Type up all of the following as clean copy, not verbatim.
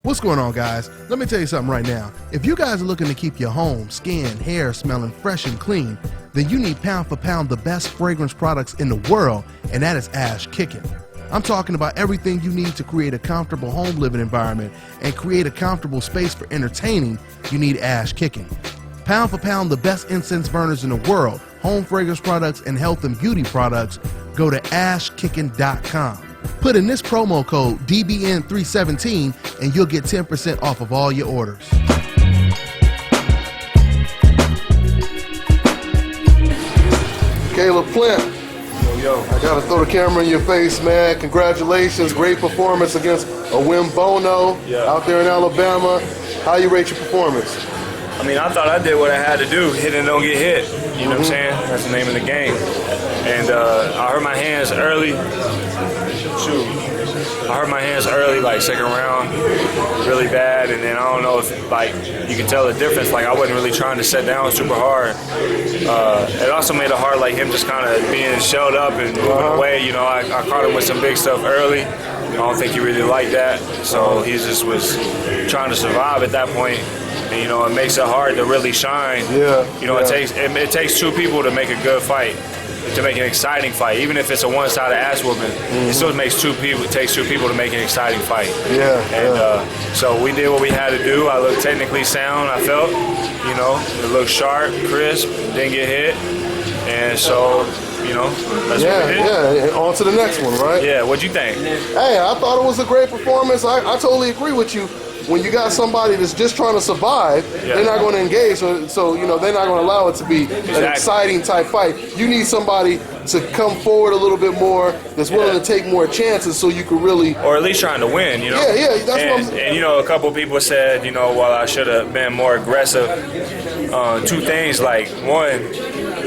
What's going on, guys? Let me tell you something right now. If you guys are looking to keep your home, skin, hair smelling fresh and clean, then you need pound for pound the best fragrance products in the world, and that is Ash Kickin'. I'm talking about everything you need to create a comfortable home living environment and create a comfortable space for entertaining. You need Ash Kickin'. Pound for pound the best incense burners in the world, home fragrance products, and health and beauty products. Go to ashkickin.com. Put in this promo code DBN317 and you'll get 10% off of all your orders. Caleb Flint. Yo. I gotta throw the camera in your face, man. Congratulations, great performance against a Wim Bono out there in Alabama. How you rate your performance? I mean, I thought I did what I had to do, hit and don't get hit. You know what I'm saying? That's the name of the game. And I hurt my hands early. I hurt my hands early, like second round, really bad. And then I don't know if, like, you can tell the difference. Like, I wasn't really trying to set down super hard. It also made it hard, like him just kind of being shelled up and moving away. You know, I caught him with some big stuff early. I don't think he really liked that. So he just was trying to survive at that point. And, you know, it makes it hard to really shine. You know, it takes two people to make a good fight, to make an exciting fight. Even if it's a one-sided ass whooping, it still takes two people to make an exciting fight. So we did what we had to do. I looked technically sound, I felt. You know, it looked sharp, crisp, didn't get hit. And so, you know, that's what we did. And on to the next one, right? Yeah, what'd you think? Hey, I thought it was a great performance. I totally agree with you. When you got somebody that's just trying to survive, they're not going to engage. So you know, they're not going to allow it to be an exciting type fight. You need somebody to come forward a little bit more, that's willing to take more chances, so you can really, or at least trying to win. You know. That's what I'm saying. And you know, a couple people said, you know, well, I should have been more aggressive. Two things, like one,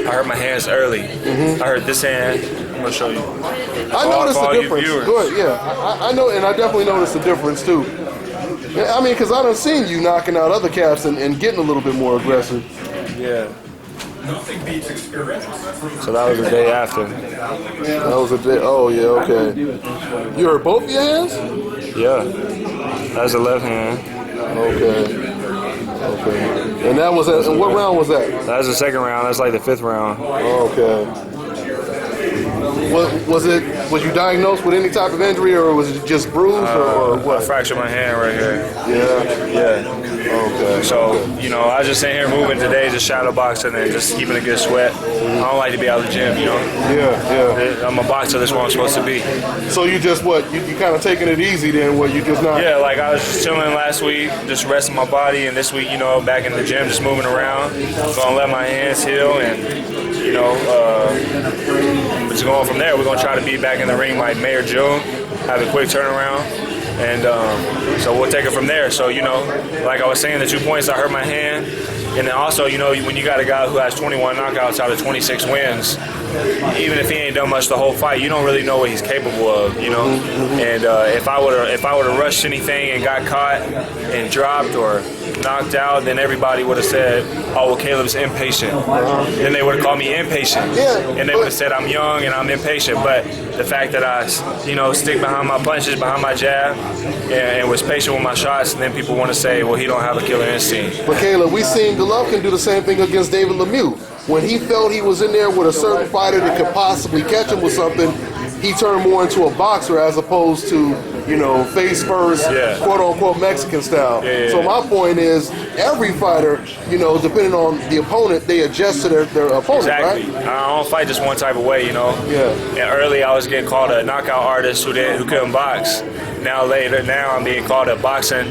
I hurt my hands early. I hurt this hand. I'm gonna show you. I noticed the difference. Good, I know, and I definitely noticed the difference too. I mean, because I done seen you knocking out other cats and getting a little bit more aggressive. So that was the day after. That was the day. Oh yeah, okay. You hurt both your hands? Yeah, that's the left hand. Okay. And that was and what round was that? That was the second round. That's like the fifth round. Okay. Was you diagnosed with any type of injury, or was it just bruised, or what? I fractured my hand right here. Okay. So, you know, I was just sitting here moving today, just shadow boxing and just keeping a good sweat. I don't like to be out of the gym, you know? I'm a boxer, that's what I'm supposed to be. So you just you kind of taking it easy then, you just not? Yeah, like I was just chilling last week, just resting my body, and this week, you know, back in the gym, just moving around. Gonna let my hands heal, and, you know, just going from there. We're gonna try to be back in the ring like May or June, have a quick turnaround. And so we'll take it from there. So, you know, like I was saying, the 2 points, I hurt my hand. And then also, you know, when you got a guy who has 21 knockouts out of 26 wins, even if he ain't done much the whole fight, you don't really know what he's capable of, you know. And if I would have rushed anything and got caught and dropped or knocked out, then everybody would have said, oh, well, Caleb's impatient. Then they would have called me impatient. And they would have said I'm young and I'm impatient. But the fact that I, you know, stick behind my punches, behind my jab, and was patient with my shots, and then people want to say, well, he don't have a killer instinct. But Caleb, we seen Golovkin do the same thing against David Lemieux. When he felt he was in there with a certain fighter that could possibly catch him with something, he turned more into a boxer as opposed to, you know, face first, quote-unquote Mexican style. So my point is, every fighter, you know, depending on the opponent, they adjust to their opponent, right? I don't fight just one type of way, you know. And early I was getting called a knockout artist who couldn't box. Now I'm being called a boxing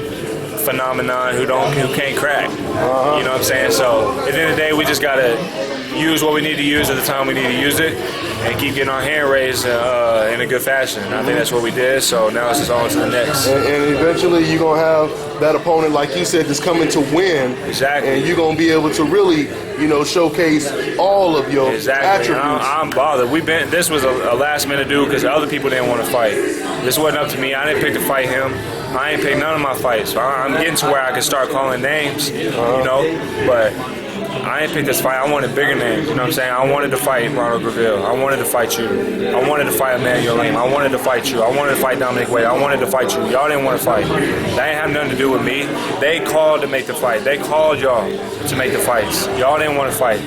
phenomenon who can't crack. You know what I'm saying? So at the end of the day, we just gotta use what we need to use at the time we need to use it, and keep getting our hand raised in a good fashion. I think that's what we did. So now it's just on to the next. And eventually you're gonna have that opponent, like you said, that's coming to win. And you're gonna be able to really, you know, showcase all of your attributes. I'm bothered. This was a last minute do because other people didn't want to fight. This wasn't up to me. I didn't pick to fight him. I ain't picked none of my fights. So I'm getting to where I can start calling names, you know. But I ain't picked this fight. I wanted bigger names. You know what I'm saying? I wanted to fight Ronald Gavrill. I wanted to fight you. I wanted to fight Emmanuel Lame. I wanted to fight you. I wanted to fight Dominic Wade. I wanted to fight you. Y'all didn't want to fight. That ain't have nothing to do with me. They called to make the fight. They called y'all to make the fights. Y'all didn't want to fight.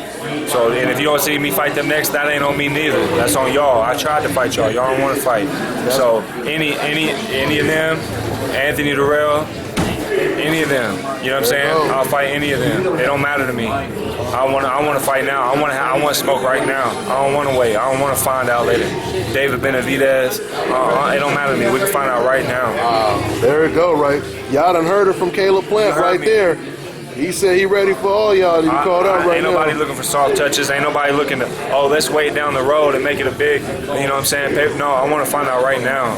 So, and if you don't see me fight them next, that ain't on me neither. That's on y'all. I tried to fight y'all. Y'all don't want to fight. So, any of them, Anthony Durrell, any of them, you know what I'm saying? I'll fight any of them. It don't matter to me. I want to fight now. I want to smoke right now. I don't want to wait. I don't want to find out later. David Benavidez, it don't matter to me. We can find out right now. There it go, right? Y'all done heard it from Caleb Plant right there. He said he ready for all y'all to be called out right now. Ain't nobody looking for soft touches. Ain't nobody looking to, let's wait down the road and make it a big, you know what I'm saying? No, I want to find out right now.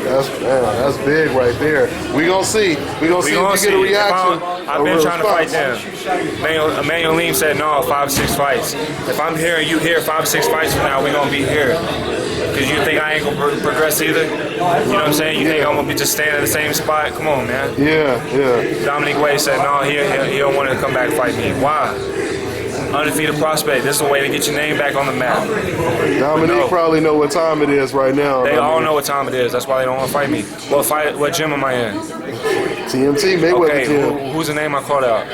That's big right there. We gonna see. We gonna see if you get a reaction. I've been trying to fight them. Emmanuel Lame said no, 5-6 fights. If I'm here and you here 5-6 fights from now, we gonna be here. Because you think I ain't gonna progress either? You know what I'm saying? You think I'm gonna be just standing in the same spot? Come on, man. Yeah. Dominic Wade said no, he don't want to come back and fight me. Why? Undefeated prospect. This is a way to get your name back on the map. Dominic probably know what time it is right now. They all know what time it is. That's why they don't want to fight me. What gym am I in? TMT, Mayweather gym. Okay, who's the name I called out?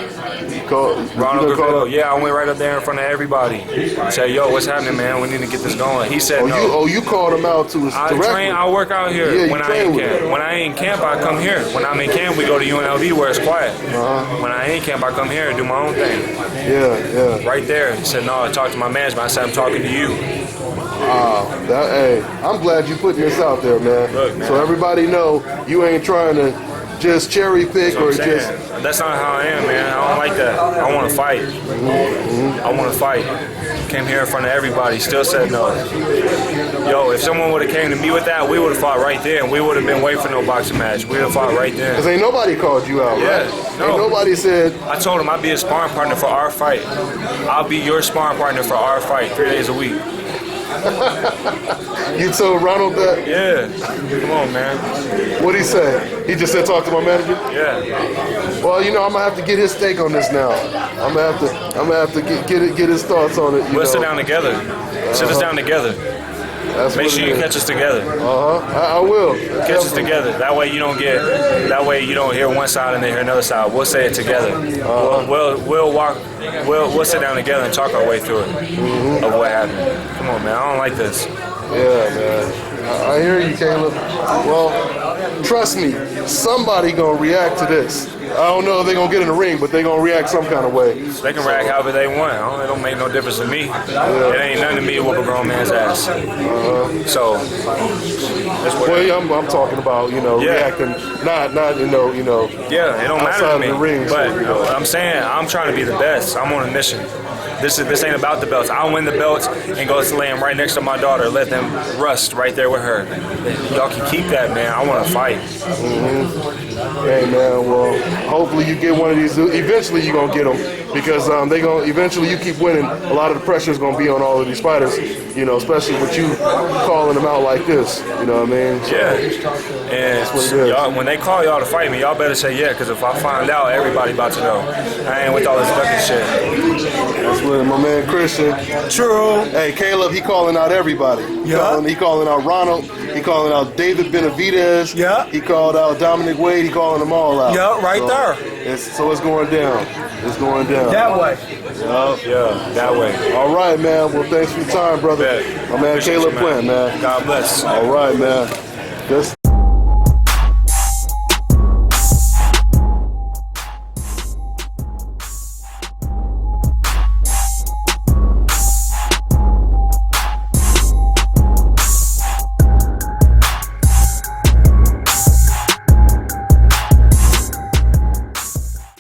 Ronald Gavrill. Yeah, I went right up there in front of everybody. I said, yo, what's happening, man? We need to get this going. He said no. You called him out to us directly. I work out here when I ain't in camp. When I ain't in camp, I come here. When I'm in camp, we go to UNLV where it's quiet. When I ain't in camp, I come here and do my own thing. Yeah. Right there. He said, no, I talked to my management. I said, I'm talking to you. Hey, I'm glad you putting this out there, man. Look, man. So everybody know you ain't trying to just cherry pick or just. That's not how I am, man. I don't like that. I want to fight. I want to fight. Came here in front of everybody. Still said no. Yo, if someone would have came to me with that, we would have fought right there, and we would have been waiting for no boxing match. We would have fought right there. Because ain't nobody called you out, right? No. Ain't nobody said. I told him I'd be a sparring partner for our fight. I'll be your sparring partner for our fight 3 days a week. You told Ronald that? Yeah. Come on, man. What'd he say? He just said talk to my manager? Yeah. Well, I'm gonna have to get his take on this now. I'm gonna have to get his thoughts on it. We'll sit down together. Sit us down together. Make sure you catch us together. I will. Catch us together. That way you don't hear one side and then hear another side. We'll say it together. We'll sit down together and talk our way through it of what happened. Come on, man. I don't like this. Yeah, man. I hear you, Caleb. Well, trust me, somebody gonna react to this. I don't know if they're gonna get in the ring, but they gonna react some kind of way. They can react however they want. It don't make no difference to me. It ain't nothing to me to whoop a grown man's ass. So that's what. Well, I'm talking about reacting, not Yeah, it don't matter to me. The ring, but I'm saying I'm trying to be the best. I'm on a mission. This ain't about the belts. I'll win the belts and go to laying right next to my daughter. Let them rust right there with her. Y'all can keep that, man. I want to fight. Hey, man. Well, hopefully you get one of these. Eventually you're gonna get them because they gonna. Eventually you keep winning. A lot of the pressure is gonna be on all of these fighters. Especially with you calling them out like this. You know what I mean? So, yeah. And that's what it is. Y'all, when they call y'all to fight me, y'all better say yeah. Because if I find out, everybody about to know. I ain't with all this fucking shit. That's what my man Christian. True. Hey, Caleb, he calling out everybody. He calling out Ronald. He calling out David Benavidez. Yeah. He called out Dominic Wade. He calling them all out. Yeah, right there. So it's going down. It's going down. That way. Yeah, that way. All right, man. Well, thanks for your time, brother. My man Caleb Plant, man. God bless. All right, man. This